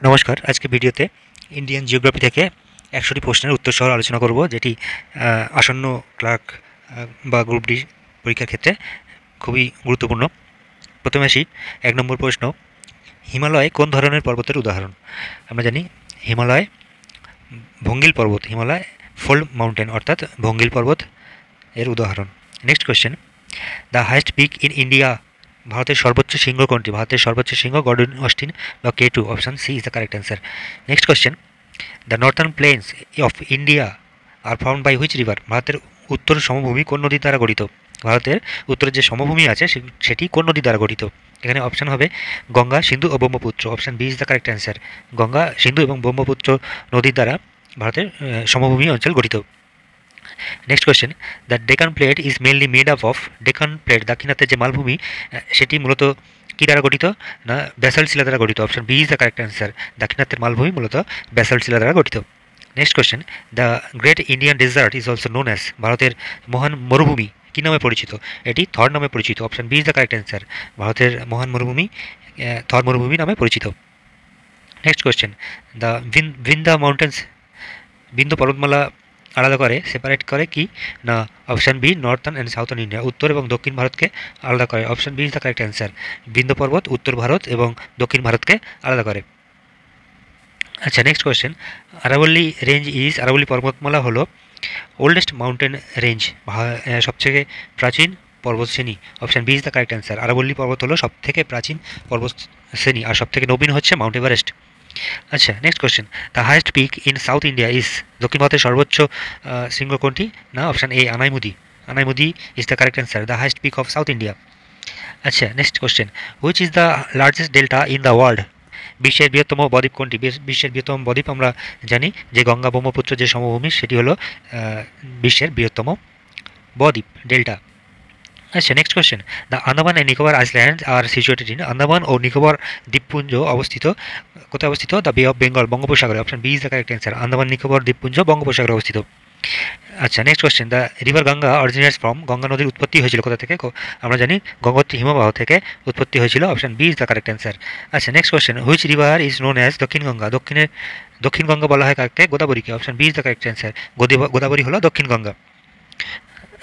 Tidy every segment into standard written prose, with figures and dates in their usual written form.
নমস্কার। আজকে ভিডিওতে ইন্ডিয়ান জিওগ্রাফি থেকে ১০০টি প্রশ্নের উত্তর সহ আলোচনা করব, যেটি আসন্ন ক্লার্ক বা গ্রুপ ডি পরীক্ষার ক্ষেত্রে খুবই গুরুত্বপূর্ণ। প্রথমে আসি ১ নম্বর প্রশ্ন। হিমালয় কোন ধরনের পর্বতের উদাহরণ? আমরা জানি হিমালয় ভঙ্গিল পর্বত, হিমালয় ফোল্ড মাউন্টেন অর্থাৎ ভঙ্গিল পর্বত এর উদাহরণ। Next question, the highest peak in India, ভারতের সর্বোচ্চ শৃঙ্গ কোনটি? ভারতের সর্বোচ্চ শৃঙ্গ গর্ডন অস্টিন বা K2, option C is the correct answer. Next question, the northern plains of India are found by which river, ভারতের উত্তর সমভূমি কোন নদী দ্বারা গঠিত? ভারতের উত্তরের যে সমভূমি আছে সেটি কোন নদী দ্বারা গঠিত? এখানে অপশন হবে গঙ্গা, সিন্ধু ও Brahmaputra, option B is the correct answer. Ganga, Sindhu এবং ব্রহ্মপুত্র নদীর দ্বারা ভারতের সমভূমি অঞ্চল গঠিত। Next question, the Deccan plate is mainly made up of, Deccan plate দাক্ষিণাত্যের যে মালভূমি সেটি মূলত কী দ্বারা গঠিত? না ব্যাসাল্ট শিলা দ্বারা গঠিত, option B is the correct answer. দাক্ষিণাত্যের মালভূমি মূলত ব্যাসাল্ট শিলা দ্বারা গঠিত। Next question, the great Indian desert is also known as, ভারতের মহান মরুভূমি কী নামে পরিচিত? এটি থর নামে পরিচিত, option B is the correct answer. ভারতের মহান মরুভূমি থর মরুভূমি নামে পরিচিত। Next question, the Vindhya mountains, Vindhya পর্বতমালা আলাদা করে, সেপারেট করে কি? না option B northern and southern India, উত্তর এবং দক্ষিণ ভারতকে আলাদা করে, option B is the correct answer. Vindhya পর্বত উত্তর ভারত এবং দক্ষিণ ভারতকে আলাদা করে। আচ্ছা, নেক্সট কোয়েশ্চেন, আরাবল্লী রেঞ্জ ইজ, আরাবল্লী পর্বতমালা হলো ওল্ডেস্ট মাউন্টেন রেঞ্জ, সবথেকে প্রাচীন পর্বতশ্রেণী, option B is the correct answer. আরাবল্লী পর্বত হলো সবথেকে প্রাচীন পর্বতশ্রেণী আর সবথেকে নবীন হচ্ছে মাউন্ট এভারেস্ট। আচ্ছা, next question, the highest peak in south India is, দক্ষিণ ভারতের সর্বোচ্চ শৃঙ্গ কোনটি? না option A Anaimudi, Anaimudi is the correct answer, the highest peak of south India. আচ্ছা, next question, which is the largest delta in the world, বিশ্বের বৃহত্তম বদ্বীপ কোনটি? বিশ্বের বৃহত্তম বদ্বীপ আমরা জানি যে গঙ্গা ব্রহ্মপুত্র যে সমভূমি সেটি হলো বিশ্বের বৃহত্তম বদ্বীপ ডেল্টা। আচ্ছা, next question, the Andaman and Nicobar islands are situated in, Andaman ও নিকোবর দ্বীপপুঞ্জ অবস্থিত কোথায় অবস্থিত? দ্য বে অফ বেঙ্গল, বঙ্গোপসাগরে, option B is the correct answer. Andaman Nicobar দ্বীপপুঞ্জ বঙ্গোপসাগরে অবস্থিত। আচ্ছা, next question, the river Ganga originates from, Ganga নদীর উৎপত্তি হয়েছিল কোথা থেকে? আমরা জানি গঙ্গোত্রী হিমবাহ থেকে উৎপত্তি হয়েছিল, option B is the correct answer. আচ্ছা, next question, which river is known as Dakshin Ganga, Dakshin Ganga বলা হয় কাকে? গোদাবরীকে, অপশন বি ইজ দ্য কারেক্ট অ্যান্সার। গোদাবরী হলো দক্ষিণ গঙ্গা।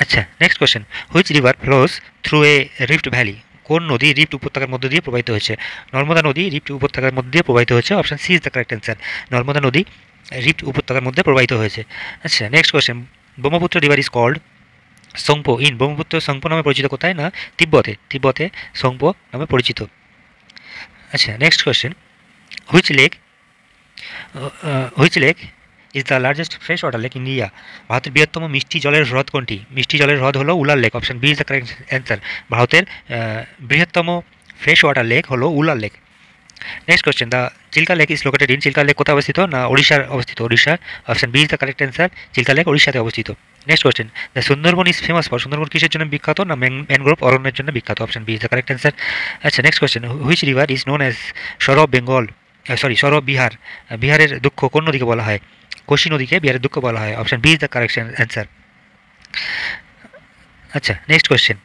আচ্ছা, next question, which river flows through a rift valley, কোন নদী রিফ্ট উপত্যকার মধ্য দিয়ে প্রবাহিত হয়েছে? নর্মদা নদী রিফ্ট উপত্যকার মধ্যে দিয়ে প্রবাহিত হয়েছে, option C is the correct answer. Narmada নদী রিফ্ট উপত্যকার মধ্যে প্রবাহিত হয়েছে। আচ্ছা, next question, Brahmaputra river is called Tsangpo in, Brahmaputra Tsangpo নামে পরিচিত কোথায়? না তিব্বতে সোংপো নামে পরিচিত। আচ্ছা, next question, which lake which lake is the largest fresh water lake in India, ভারতের বৃহত্তম মিষ্টি জলের হ্রদ কোনটি? মিষ্টি জলের হ্রদ হলো Wular lake, option B is the correct answer. ভারতের বৃহত্তম ফ্রেশ ওয়াটার লেক হলো Wular lake. Next question, the Chilika lake is located in, Chilika lake কোথায় অবস্থিত? না ওড়িশার অবস্থিত, Odisha, option B is the correct answer. Chilika lake ওড়িশাতে অবস্থিত। Next question, the Sundarban is famous for, Sundarban কিসের জন্য বিখ্যাত? না ম্যানগ্রোভ অরণ্যের জন্য বিখ্যাত, option B is the correct answer. আচ্ছা, next question, which river is known as সরব বেঙ্গল, সরব বিহার, বিহারের দুঃখ কোন নদীকে বলা হয়? কোশি নদীকে বিহারের দুঃখ বলা হয়, option B is the correct answer. আচ্ছা, next question,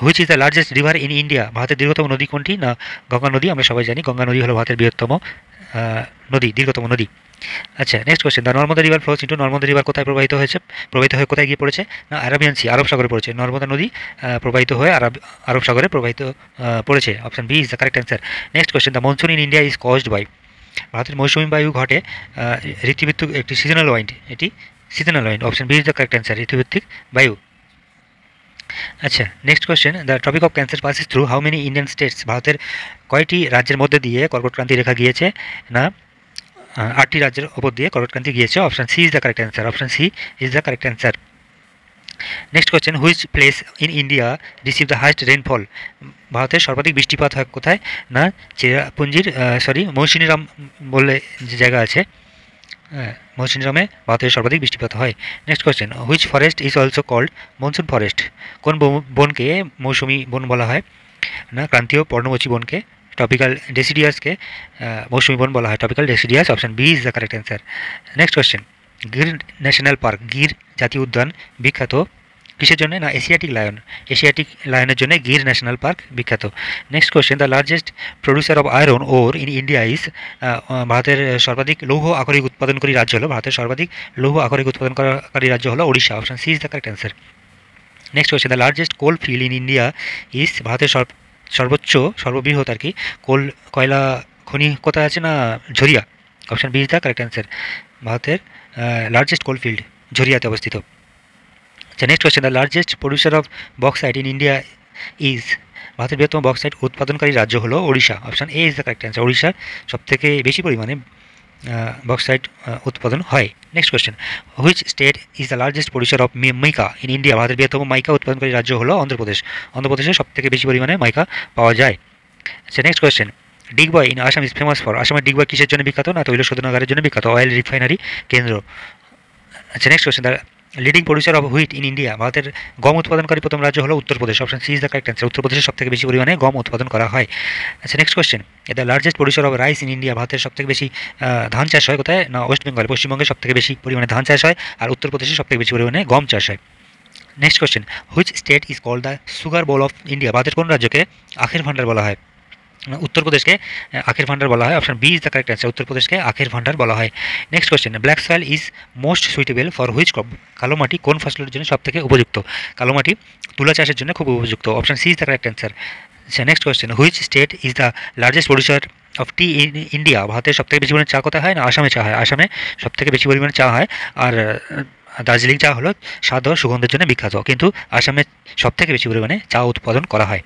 which is the largest river in India, ভারতের দীর্ঘতম নদী কোনটি? না গঙ্গা নদী, আমরা সবাই জানি গঙ্গা নদী হলো ভারতের বৃহত্তম নদী, দীর্ঘতম নদী। আচ্ছা, next question, the Narmada river flows into, Narmada river কোথায় প্রবাহিত হয়েছে? প্রবাহিত হয়ে কোথায় গিয়ে পড়েছে? না আরাবিয়ান সি, আরব সাগরে পড়েছে। নর্মদা নদী প্রবাহিত হয়ে আরব সাগরে প্রবাহিত পড়েছে, option B is the correct answer. Next question, the monsoon in India is caused by, ভারতের মৌসুমী বায়ু ঘটে ঋতুভিত্তিক একটি সিজনাল ওয়াইন্ড, এটি seasonal wind, option B is the correct answer, ঋতুভিত্তিক বায়ু। আচ্ছা, next question, the tropic of cancer passes through how many Indian states, ভারতের কয়টি রাজ্যের মধ্যে দিয়ে কর্কটক্রান্তি রেখা গিয়েছে? না 8টি রাজ্যের ওপর দিয়ে কর্কটক্রান্তি গিয়েছে, option C is the correct answer, option C is the correct answer. Next question, which place in India receive the highest rainfall, ভারতের সর্বাধিক বৃষ্টিপাত হয় কোথায়? না চেরাপুঞ্জির মৌসিনরাম বলে যে জায়গা আছে, মৌসিনরামে ভারতের সর্বাধিক বৃষ্টিপাত হয়। Next question, which forest is also called monsoon forest, কোন বনকে মৌসুমি বন বলা হয়? না ক্রান্তীয় পর্ণমোচী বনকে, টপিক্যাল ডেসিডিয়াসকে মৌসুমি বন বলা হয়, tropical deciduous, option B is the correct answer. Next question, Gir national park, Gir জাতীয় উদ্যান বিখ্যাত কিসের জন্য? না এশিয়াটিক লায়ন। এশিয়াটিক লায়নের জন্য গির ন্যাশনাল পার্ক বিখ্যাত। Next question, the largest producer of iron or in India is, ভারতের সর্বাধিক লৌহ আকরিক উৎপাদনকারী রাজ্য হলো, ভারতের সর্বাধিক লৌহ আকরিক উৎপাদনকারী রাজ্য হলো Odisha. Option C is the correct answer. Next question, the largest coal field in India is, ভারতের সর্বোচ্চ সর্ববৃহৎ আর কি কয়লা খনি কোথায় আছে? না Jharia. Option B is the correct answer. ভারতের লার্জেস্ট কোল ফিল্ড ঝরিয়াতে অবস্থিত। আচ্ছা, next question, the largest producer of bauxite in India is, ভারতের বৃহত্তম বক্সাইট উৎপাদনকারী রাজ্য হলো Odisha. Option A is the correct answer. ওড়িশার সবথেকে বেশি পরিমাণে বক্সাইট উৎপাদন হয়। Next question, which state is the largest producer of mica in India, ভারতের বৃহত্তম মাইকা উৎপাদনকারী রাজ্য হলো অন্ধ্রপ্রদেশ। অন্ধ্রপ্রদেশে সবথেকে বেশি পরিমাণে মাইকা পাওয়া যায়। আচ্ছা, next question, Digboi in Assam is famous for, আসামের ডিগবয় কিসের জন্য বিখ্যাত? না তৈল শোধনাগারের জন্য বিখ্যাত, অয়েল রিফাইনারি কেন্দ্র। আচ্ছা, next question, the leading producer of wheat in India, ভারতের গম উৎপাদনকারী প্রথম রাজ্য হলো Uttar Pradesh. Option C is the correct answer. উত্তরপ্রদেশে সবথেকে বেশি পরিমাণে গম উৎপাদন করা হয়। আচ্ছা, next question, the largest producer of rice in India, ভারতের সবথেকে বেশি ধান চাষ হয় কোথায়? না ওয়েস্ট বেঙ্গল। পশ্চিমবঙ্গে সবথেকে বেশি পরিমাণে ধান চাষ হয়, আর উত্তরপ্রদেশে সবথেকে বেশি পরিমাণে গম চাষ হয়। Next question, which state is called the sugar bowl of India, ভারতের কোন রাজ্যকে আখের ভান্ডার বলা হয়? উত্তরপ্রদেশকে আখের ভান্ডার বলা হয়। Option B is the correct answer. উত্তরপ্রদেশকে আখের ভান্ডার বলা হয়। Next question, black soil is most suitable for which crop, কালো মাটি কোন ফসলের জন্য সবথেকে উপযুক্ত? কালো মাটি তুলা চাষের জন্য খুব উপযুক্ত। Option C is the correct answer. আচ্ছা, next question, which state is the largest producer of tea in India, ভারতের সবথেকে বেশি পরিমাণে চা কোথায় হয়? না আসামে চা হয়। আসামে সবথেকে বেশি পরিমাণে চা হয়, আর দার্জিলিং চা হলো স্বাদ ও সুগন্ধের জন্য বিখ্যাত, কিন্তু আসামে সবথেকে বেশি পরিমাণে চা উৎপাদন করা হয়।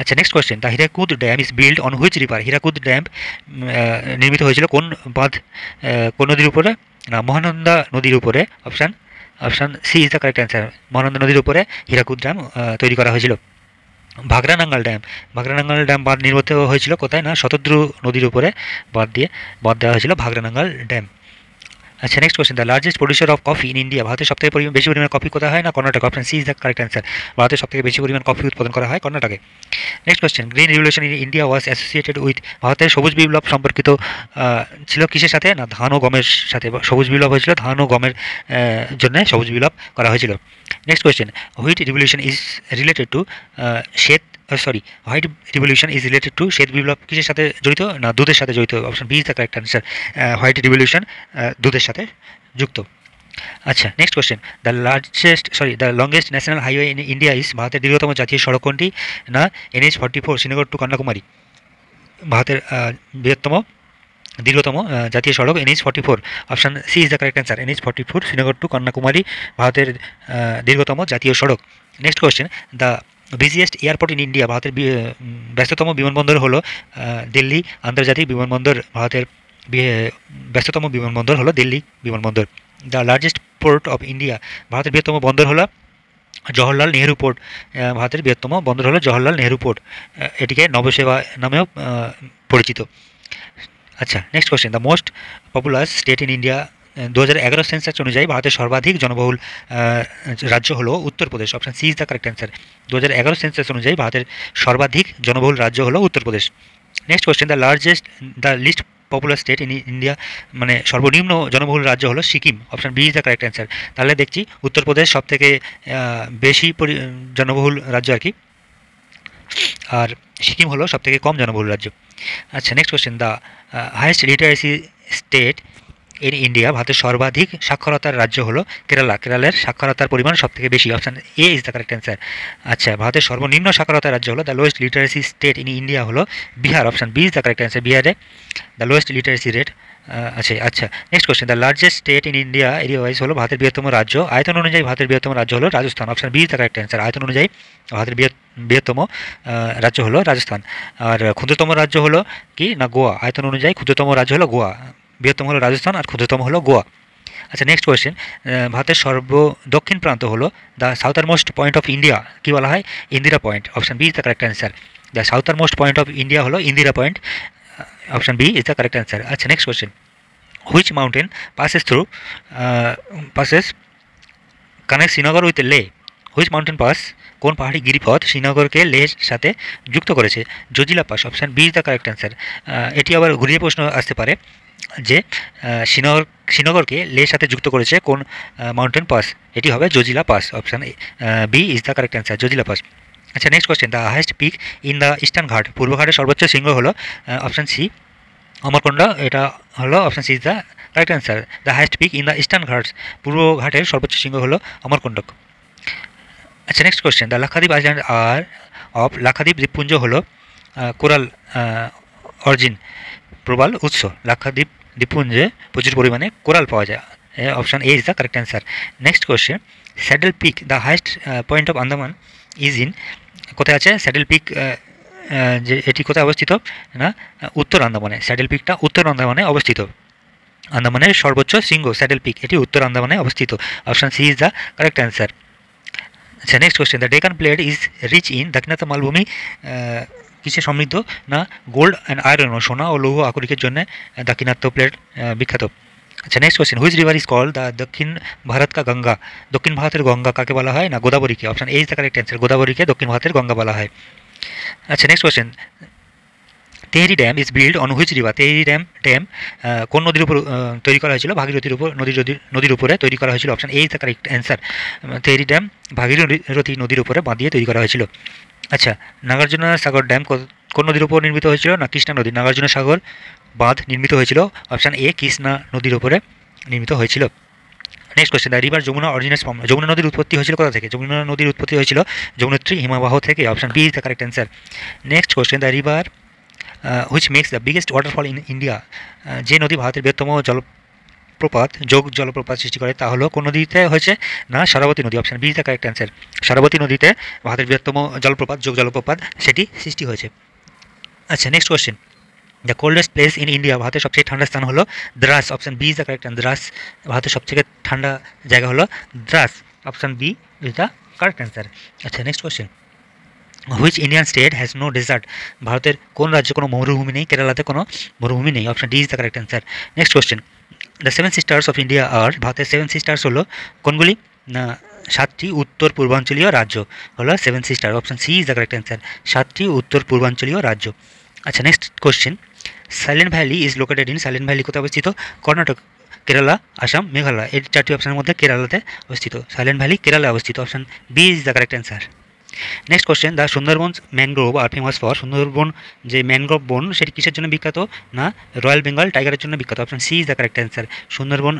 আচ্ছা, next question, the Hirakud dam is build on which river, Hirakud dam নির্মিত হয়েছিল কোন বাঁধ, কোন নদীর উপরে? না মহানন্দা নদীর উপরে। Option C is the correct answer. Mahananda নদীর উপরে হীরাকুদ ড্যাম তৈরি করা হয়েছিল। ভাগরানাঙ্গাল ড্যাম বাঁধ নির্মিত হয়েছিল কোথায়? না শতদ্রু নদীর উপরে বাঁধ দেওয়া হয়েছিল ভাগরানাঙ্গাল ড্যাম। আচ্ছা, next question, the largest producer of coffee in India, ভারতের সবথেকে বেশি পরিমাণ কফি কোথায় হয়? না Karnataka. Option C is the correct answer. ভারতের সবথেকে বেশি পরিমাণ কফি উৎপাদন করা হয় কর্ণাটকে। Next question, green revolution in India was associated with, ভারতের সবুজ বিপ্লব সম্পর্কিত ছিল কিসের সাথে? না ধান ও গমের সাথে সবুজ বিপ্লব হয়েছিল, ধান ও গমের জন্য সবুজ বিপ্লব করা হয়েছিল। Next question, wheat revolution is related to white revolution is related to শ্বেত বিপ্লব কিসের সাথে জড়িত? না দুধের সাথে জড়িত। অপশন বি ইজ দ্য কারেক্ট অ্যান্সার। হোয়াইট রিভলিউশন দুধের সাথে যুক্ত। আচ্ছা, next question, the longest national highway in India is, ভারতের দীর্ঘতম জাতীয় সড়ক কোনটি? না NH-44 শ্রীনগর টু কন্যাকুমারী। ভারতের দীর্ঘতম জাতীয় সড়ক NH-44। Option C is the correct answer. NH-44 Srinagar to Kanyakumari ভারতের দীর্ঘতম জাতীয় সড়ক। Next question, the busiest airport in India, ভারতের ব্যস্ততম বিমানবন্দর হলো দিল্লি আন্তর্জাতিক বিমানবন্দর। ভারতের ব্যস্ততম বিমানবন্দর হলো দিল্লি বিমানবন্দর। The largest port of India, ভারতের বৃহত্তম বন্দর হলো জওহরলাল নেহেরু পোর্ট। ভারতের বৃহত্তম বন্দর হলো জওহরলাল নেহেরু পোর্ট, এটিকে নবসেবা নামেও পরিচিত। আচ্ছা, next question, the most populous state in India, 2011 census অনুযায়ী ভারতের সর্বাধিক জনবহুল রাজ্য হলো Uttar Pradesh. Option C is the correct answer. 2011 census অনুযায়ী ভারতের সর্বাধিক জনবহুল রাজ্য হলো Uttar Pradesh. Next question, the list popular state in India, মানে সর্বনিম্ন জনবহুল রাজ্য হলো Sikkim. Option B is the correct answer. তাহলে দেখছি উত্তরপ্রদেশ সবথেকে বেশি জনবহুল রাজ্য আর কি, আর সিকিম হলো সবথেকে কম জনবহুল রাজ্য। আচ্ছা, next question, the highest literacy state in India, ভারতের সর্বাধিক সাক্ষরতার রাজ্য হলো কেরালা। কেরালের সাক্ষরতার পরিমাণ সবথেকে বেশি। Option A is the correct answer. আচ্ছা, ভারতের সর্বনিম্ন সাক্ষরতার রাজ্য হলো, the lowest literacy state in India হলো Bihar. Option B is the correct answer. বিহারে দ্য লোয়েস্ট লিটারেসি রেট আছে। আচ্ছা, next question, the largest state in India area wise হলো ভারতের বৃহত্তম রাজ্য। আয়তন অনুযায়ী ভারতের বৃহত্তম রাজ্য হলো Rajasthan. Option B is the correct answer. আয়তন অনুযায়ী ভারতের বৃহত্তম রাজ্য হলো রাজস্থান। আর ক্ষুদ্রতম রাজ্য হলো কি? না গোয়া। আয়তন অনুযায়ী ক্ষুদ্রতম রাজ্য হলো গোয়া, বৃহত্তম হলো রাজস্থান, আর ক্ষুদ্রতম হলো গোয়া। আচ্ছা, নেক্সট কোয়েশ্চেন, ভারতের দক্ষিণ প্রান্ত হলো the southernmost point of India কী বলা হয়? Indira point. Option B is the correct answer. The southernmost point of India হলো Indira point. Option B is the correct answer. আচ্ছা, next question, which mountain passes connect Srinagar with Leh? Which mountain pass, কোন পাহাড়ি গিরিপথ শ্রীনগরকে লেহের সাথে যুক্ত করেছে? Zojila pass. Option B is the correct answer. এটি আবার ঘুরিয়ে প্রশ্ন আসতে পারে, যে শ্রীনগরকে লের সাথে যুক্ত করেছে কোন মাউন্টেন পাস? এটি হবে Zojila pass. Option B is the correct answer, Zojila pass. আচ্ছা, next question, the highest peak in the eastern ghat, পূর্ব ঘাটের সর্বোচ্চ শৃঙ্গ হলো অপশান সি অমরকন্ডা। এটা হলো option C is the correct answer. The highest peak in the eastern Ghats, পূর্ব ঘাটের সর্বোচ্চ শৃঙ্গ হলো অমরকন্ডক। আচ্ছা, next question, the Lakshadweep island are of, Lakshadweep দ্বীপপুঞ্জ হলো কোরাল অরিজিন, প্রবাল উৎস। লাক্ষাদ্বীপ দ্বীপপুঞ্জে প্রচুর পরিমাণে কোরাল পাওয়া যায়। Option A is the correct answer. Next question, saddle peak the highest point of Andaman is in, কোথায় আছে স্যাডেল পিক? যে এটি কোথায় অবস্থিত না উত্তর আন্দামানে। স্যাডেল পিকটা উত্তর আন্দামানে অবস্থিত। আন্দামানের সর্বোচ্চ শৃঙ্গ স্যাডেল পিক, এটি উত্তর আন্দামানে অবস্থিত। Option C is the correct answer. আচ্ছা, next question, the Deccan plate is rich in, দাক্ষিণাত্য মালভূমি কিসে সমৃদ্ধ না গোল্ড অ্যান্ড আয়রন, সোনা ও লৌহ আকরিকের জন্য দাক্ষিণাত্য প্লেট বিখ্যাত। আচ্ছা, next question, which river is called the Dakshin Bharat কা গঙ্গা, দক্ষিণ ভারতের গঙ্গা কাকে বলা হয়? না গোদাবরীকে। Option A is the correct answer, গোদাবরীকে দক্ষিণ ভারতের গঙ্গা বলা হয়। আচ্ছা, next question, Tehri dam is build on which river, Tehri dam কোন নদীর উপর তৈরি করা হয়েছিল? ভাগীরথীর উপর, নদীর উপরে তৈরি করা হয়েছিল। Option A is the correct answer. Tehri dam Bhagirathi নদীর উপরে বাঁধ দিয়ে তৈরি করা হয়েছিল। আচ্ছা, নাগার্জুনা সাগর ড্যাম কোন নদীর উপর নির্মিত হয়েছিল? না কৃষ্ণা নদী, নাগার্জুনা সাগর বাঁধ নির্মিত হয়েছিল। অপশান এ কৃষ্ণা নদীর উপরে নির্মিত হয়েছিল। Next question, the river Yamuna originates from, Yamuna নদীর উৎপত্তি হয়েছিল কোথা থেকে? যমুনা নদীর উৎপত্তি হয়েছিল যমুনোত্রী হিমবাহ থেকে। Option B is the correct answer. Next question, the river which makes the biggest waterfall in India, যে নদী ভারতের বৃহত্তম যোগ জলপ্রপাত সৃষ্টি করে তা হলো কোন নদীতে হয়েছে? না সরাবতী নদী। Option B is the correct answer. Sharavati নদীতে ভারতের বৃহত্তম যোগ জলপ্রপাত সেটি সৃষ্টি হয়েছে। আচ্ছা, next question, the coldest place in India, ভারতের সবচেয়ে ঠান্ডা স্থান হলো Dras. Option B is the correct answer. Dras ভারতের সবচেয়ে ঠান্ডা জায়গা হলো Dras. Option B is the correct answer. আচ্ছা, next question, which Indian state has no desert, ভারতের কোন রাজ্যে কোনো মরুভূমি নেই? কেরালাতে কোনো মরুভূমি নেই। Option D is the correct answer. Next question, the seven sisters of India are, ভারতের সেভেন সিস্টার্স হলো কোনগুলি? না সাতটি উত্তর পূর্বাঞ্চলীয় রাজ্য হলো seven sister. Option C is the correct answer, সাতটি উত্তর পূর্বাঞ্চলীয় রাজ্য। আচ্ছা, next question, silent valley is located in, silent valley কোথায় অবস্থিত? কর্ণাটক, কেরালা, আসাম, মেঘালয়, এই চারটি অপশানের মধ্যে কেরালাতে অবস্থিত। সাইলেন্ট ভ্যালি কেরালায় অবস্থিত। Option B is the correct answer. Next question, the Sundarban mangrove are famous for, Sundarban যে ম্যানগ্রোভ বন সেটি কিসের জন্য বিখ্যাত? না রয়্যাল বেঙ্গল টাইগারের জন্য বিখ্যাত। Option C is the correct answer. Sundarban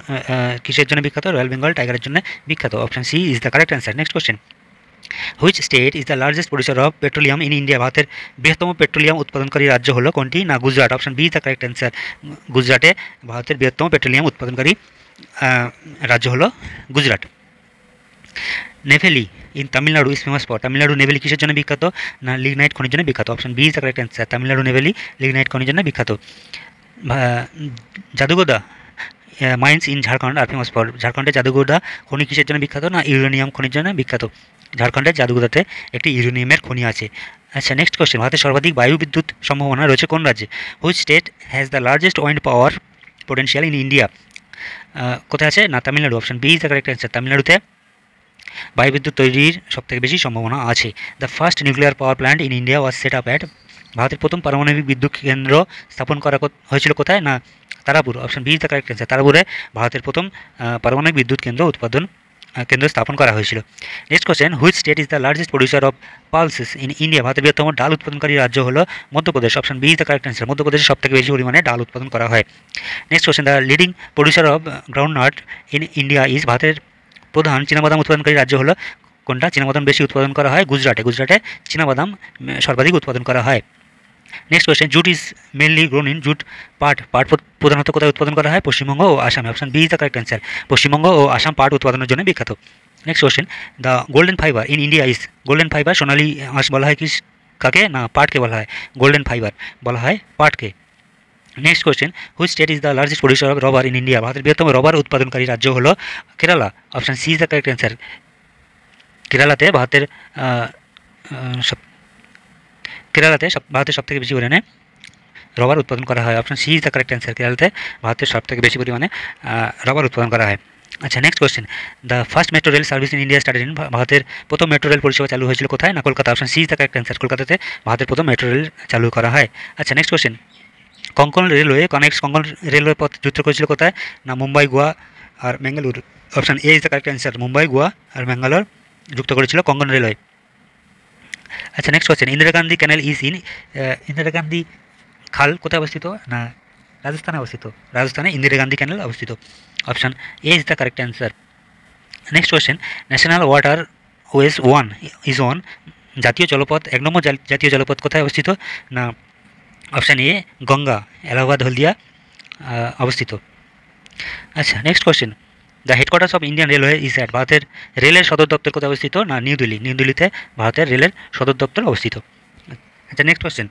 কিসের জন্য বিখ্যাত? রয়্যাল বেঙ্গল টাইগারের জন্য বিখ্যাত। Option C is the correct answer. Next question, which state is the largest producer of petroleum in India, ভারতের বৃহত্তম পেট্রোলিয়াম উৎপাদনকারী রাজ্য হলো কোনটি? না Gujarat. Option B is the correct answer. গুজরাটে ভারতের বৃহত্তম পেট্রোলিয়াম উৎপাদনকারী রাজ্য হলো Gujarat. Neyveli in Tamil Nadu is famous for, Tamil Nadu Neyveli কিসের জন্য বিখ্যাত? না লিগনাইট খনির জন্য বিখ্যাত। Option B is the correct answer. Tamil Nadu Neyveli lignite খনির জন্য বিখ্যাত। Jaduguda mines in Jharkhand are famous for, ঝাড়খণ্ডের জাদুগোদা খনি কিসের জন্য বিখ্যাত? না ইউরেনিয়াম খনির জন্য বিখ্যাত। ঝাড়খণ্ডের জাদুগোদাতে একটি ইউরেনিয়ামের খনি আছে। আচ্ছা, নেক্সট কোয়েশ্চেন, ভারতের সর্বাধিক বায়ু বিদ্যুৎ সম্ভাবনা রয়েছে কোন রাজ্যে? Which state has the largest wind power potential in India, কোথায় আছে? না Tamil Nadu. Option B is the correct answer. তামিলনাড়ুতে বায়ুবিদ্যুৎ তৈরির সবথেকে বেশি সম্ভাবনা আছে। The first nuclear power plant in India was set up at, ভারতের প্রথম পারমাণবিক বিদ্যুৎ কেন্দ্র স্থাপন করা হয়েছিল কোথায়? না Tarapur. Option B is the correct answer. তারাপুরে ভারতের প্রথম পারমাণবিক বিদ্যুৎ কেন্দ্র স্থাপন করা হয়েছিল। Next question, which state is the largest producer of pulses in India, ভারতের বৃহত্তম ডাল উৎপাদনকারী রাজ্য হলো Madhya Pradesh. Option B is the correct answer. মধ্যপ্রদেশে সবথেকে বেশি পরিমাণে ডাল উৎপাদন করা হয়। Next question, the leading producer of groundnut in India is, ভারতের প্রধান চীনাবাদাম উৎপাদনকারী রাজ্য হলো কোনটা? চীনাবাদাম বেশি উৎপাদন করা হয় গুজরাটে। গুজরাটে চীনাবাদাম সর্বাধিক উৎপাদন করা হয়। Next question, jute is mainly grown in, jute পাট প্রধানত কোথায় উৎপাদন করা হয়? পশ্চিমবঙ্গ ও আসামে। Option B is the correct answer. Paschimbanga ও আসাম পাট উৎপাদনের জন্য বিখ্যাত। Next question, the golden fibre in India is, golden fibre সোনালী আঁশ বলা হয় কাকে? না পাটকে বলা হয় গোল্ডেন ফাইবার বলা হয় পাটকে। Next question, which state is the largest producer of rubber in India, ভারতের বৃহত্তম রবার উৎপাদনকারী রাজ্য হলো Kerala. Option C is the correct answer. কেরালাতে ভারতের ভারতের সবথেকে বেশি পরিমাণে রবার উৎপাদন করা হয়। Option C is the correct answer. কেরালাতে ভারতের সবথেকে বেশি পরিমাণে রবার উৎপাদন করা হয়। আচ্ছা, next question, the first metro rail service in India started in, ভারতের প্রথম মেট্রো রেল পরিষেবা চালু হয়েছিল কোথায়? না Kolkata. Option C is the correct answer. কলকাতাতে ভারতের প্রথম মেট্রো রেল চালু করা হয়। আচ্ছা, next question, Konkan railway connects Konkan railway পথ যুক্ত করেছিল কোথায়? না মুম্বাই, গোয়া আর Mangalore. Option A is the correct answer. Mumbai, Goa আর ম্যাঙ্গালোর যুক্ত করেছিল কোঙ্কণ রেলওয়ে। আচ্ছা, next question, Indira Gandhi canal is in, Indira Gandhi খাল কোথায় অবস্থিত? না রাজস্থানে অবস্থিত। রাজস্থানে ইন্দিরা গান্ধী ক্যানেল অবস্থিত। Option A is the correct answer. Next question, national waterways one is on, জাতীয় জলপথ 1 নম্বর জাতীয় জলপথ কোথায় অবস্থিত? না অপশান এ গঙ্গা, এলাহাবাদ হলদিয়া অবস্থিত। আচ্ছা, next question, the headquarters of Indian railway is at, ভারতের রেলের সদর দপ্তর কোথায় অবস্থিত? না নিউ দিল্লি। নিউ দিল্লিতে ভারতের রেলের সদর দপ্তর অবস্থিত। আচ্ছা, নেক্সট কোয়েশ্চেন,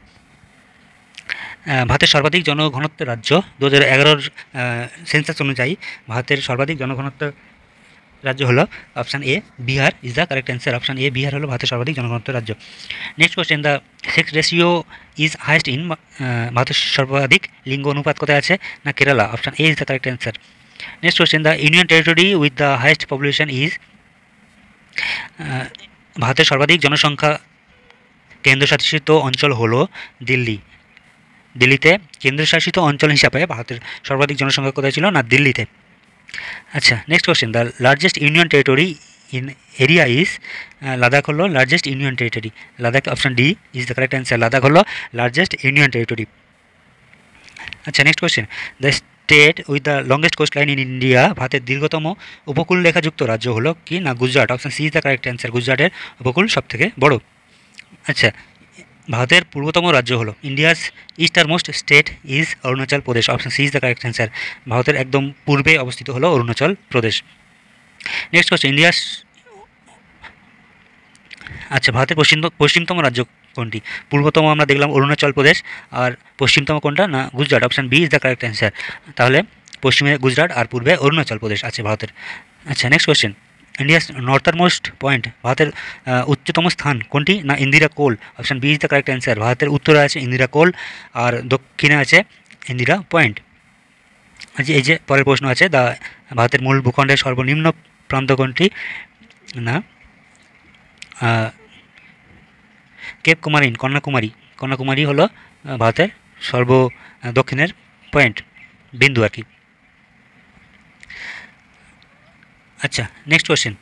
ভারতের সর্বাধিক জনঘনত্ব রাজ্য 2011 সেন্সাস অনুযায়ী ভারতের সর্বাধিক জনঘনত্ব রাজ্য হলো option A Bihar is the correct answer. Option A Bihar হলো ভারতের সর্বাধিক জনঘনত্ব রাজ্য। Next question, the sex ratio is highest in, ভারতের সর্বাধিক লিঙ্গ অনুপাত কোথায় আছে? না Kerala. Option A is the correct answer. Next question, the union territory with the highest population is, ভারতের সর্বাধিক জনসংখ্যা কেন্দ্রশাসিত অঞ্চল হলো দিল্লি। দিল্লিতে কেন্দ্রশাসিত অঞ্চল হিসাবে ভারতের সর্বাধিক জনসংখ্যা কোথায় ছিল? না দিল্লিতে। আচ্ছা, next question, the largest union territory in area is, Ladakh হলো largest union territory. Ladakh, option D is the correct answer. Ladakh হলো লার্জেস্ট ইউনিয়ন টেরিটরি। আচ্ছা, next question, the state with the longest coastline in India, ভারতের দীর্ঘতম উপকূল রেখাযুক্ত রাজ্য হলো কি? না Gujarat. Option C is the correct answer. গুজরাটের উপকূল সবথেকে বড়। আচ্ছা, ভারতের পূর্বতম রাজ্য হলো, India's easternmost state is Arunachal Pradesh. Option C is the correct answer. ভারতের একদম পূর্বে অবস্থিত হলো Arunachal Pradesh. Next question, India's, আচ্ছা ভারতের পশ্চিমতম রাজ্য কোনটি? পূর্বতম আমরা দেখলাম অরুণাচল প্রদেশ, আর পশ্চিমতম কোনটা? না Gujarat. Option B is the correct answer. তাহলে পশ্চিমে গুজরাট আর পূর্বে অরুণাচল প্রদেশ আছে ভারতের। আচ্ছা, next question, India's northernmost point, ভারতের উচ্চতম স্থান কোনটি? না Indira Col. Option B is the correct answer. ভারতের উত্তরে আছে ইন্দিরা কোল আর দক্ষিণে আছে ইন্দিরা পয়েন্ট। আচ্ছা, এই যে পরের প্রশ্ন আছে, ভারতের মূল ভূখণ্ডের সর্বনিম্ন প্রান্ত কোনটি? না কেপ কুমারিন, কন্যাকুমারী। কন্যাকুমারী হলো ভারতের দক্ষিণের পয়েন্ট, বিন্দু আর কি। আচ্ছা, next question,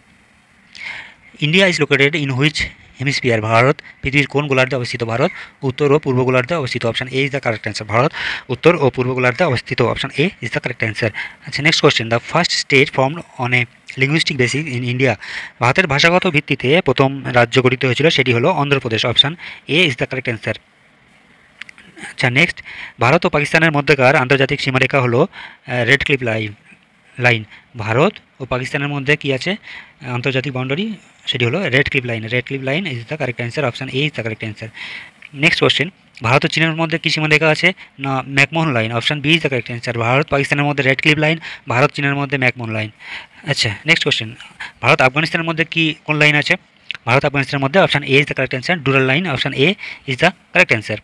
India is located in which hemisphere, Bharat পৃথিবীর কোন গোলার্ধে অবস্থিত? ভারত উত্তর ও পূর্ব গোলার্ধে অবস্থিত। Option A is the correct answer. Bharat উত্তর ও পূর্ব গোলার্ধে অবস্থিত। Option A is the correct answer. আচ্ছা, next question, the first state formed on a linguistic basis in India, ভারতের ভাষাগত ভিত্তিতে প্রথম রাজ্য গঠিত হয়েছিল, সেটি হলো Andhra Pradesh. Option A is the correct answer. আচ্ছা, নেক্সট, ভারত ও পাকিস্তানের মধ্যকার আন্তর্জাতিক সীমারেখা হলো রেড ক্লিফ লাইন। ভারত ও পাকিস্তানের মধ্যে কি আছে আন্তর্জাতিক বাউন্ডারি? সেটি হলো Radcliffe line. Radcliffe line is the correct answer. Option A is the correct answer. Next question, Bharat ও চীনের মধ্যে কী সীমারেখা আছে? না McMahon line. Option B is the correct answer. Bharat পাকিস্তানের মধ্যে রেড ক্লিফ লাইন, ভারত চীনের মধ্যে ম্যাকমোহন লাইন। আচ্ছা, নেক্সট কোয়েশ্চেন, ভারত আফগানিস্তানের মধ্যে কোন লাইন আছে? ভারত আফগানিস্তানের মধ্যে option A is the correct answer, Durand line. Option A is the correct answer.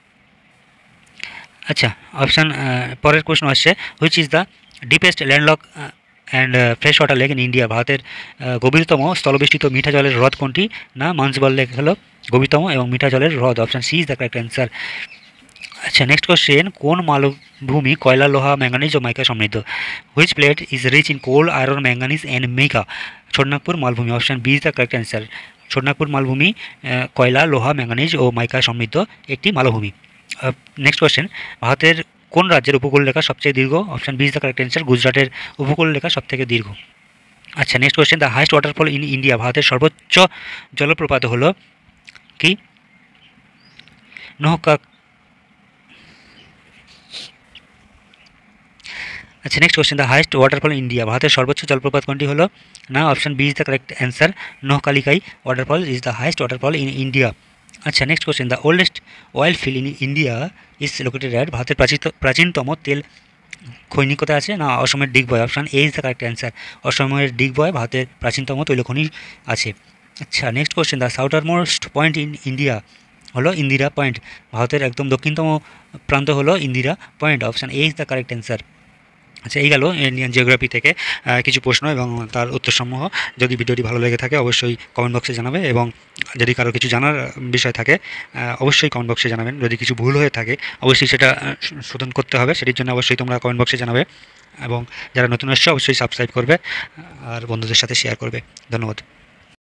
আচ্ছা, অপশান পরের প্রশ্ন আসছে, which is the deepest landlock and fresh water lake in India, ভারতের গভীরতম স্থলবেষ্টিত মিঠা জলের হ্রদ কোনটি? না মানসবল লেক হলো গভীরতম এবং মিঠা জলের হ্রদ। Option C is the correct answer. আচ্ছা, নেক্সট কোয়েশ্চেন, কোন মালভূমি কয়লা, লোহা, ম্যাঙ্গানিজ ও মাইকা সমৃদ্ধ? Which plate is rich in coal, iron, manganese and mica? Chhotanagpur মালভূমি। Option B is the correct answer. Chhotanagpur মালভূমি কয়লা, লোহা, ম্যাঙ্গানিজ ও মাইকা সমৃদ্ধ একটি মালভূমি। নেক্সট কোয়েশ্চেন, ভারতের কোন রাজ্যের উপকূল রেখা সবচেয়ে দীর্ঘ? Option B is the correct answer. গুজরাটের উপকূল রেখা সবথেকে দীর্ঘ। আচ্ছা, next question, the highest waterfall in India, ভারতের সর্বোচ্চ জলপ্রপাত হলো কি? নোহকা। আচ্ছা, next question, the highest waterfall in India, ভারতের সর্বোচ্চ জলপ্রপাত কোনটি হলো? না option B is the correct answer. Nohkalikai waterfall is the highest waterfall in India. আচ্ছা, next question, the oldest oil field in India is located at, ভারতের প্রাচীনতম তেল খৈনি কোথায় আছে? না অসমের Digboi. Option A is the correct answer. অসমের ডিগবয় ভারতের প্রাচীনতম তৈলখনি আছে। আচ্ছা, next question, the southernmost point in India হলো ইন্দিরা পয়েন্ট, ভারতের একদম দক্ষিণতম প্রান্ত হলো Indira point. Option A is the correct answer. আচ্ছা, এই গেল ইন্ডিয়ান জিওগ্রাফি থেকে কিছু প্রশ্ন এবং তার উত্তরসমূহ। যদি ভিডিওটি ভালো লেগে থাকে অবশ্যই কমেন্ট বক্সে জানাবে, এবং যদি কারো কিছু জানার বিষয় থাকে অবশ্যই কমেন্ট বক্সে জানাবেন। যদি কিছু ভুল হয়ে থাকে অবশ্যই সেটা শোধন করতে হবে, সেটির জন্য অবশ্যই তোমরা কমেন্ট বক্সে জানাবে। এবং যারা নতুন আসছে অবশ্যই সাবস্ক্রাইব করবে আর বন্ধুদের সাথে শেয়ার করবে। ধন্যবাদ।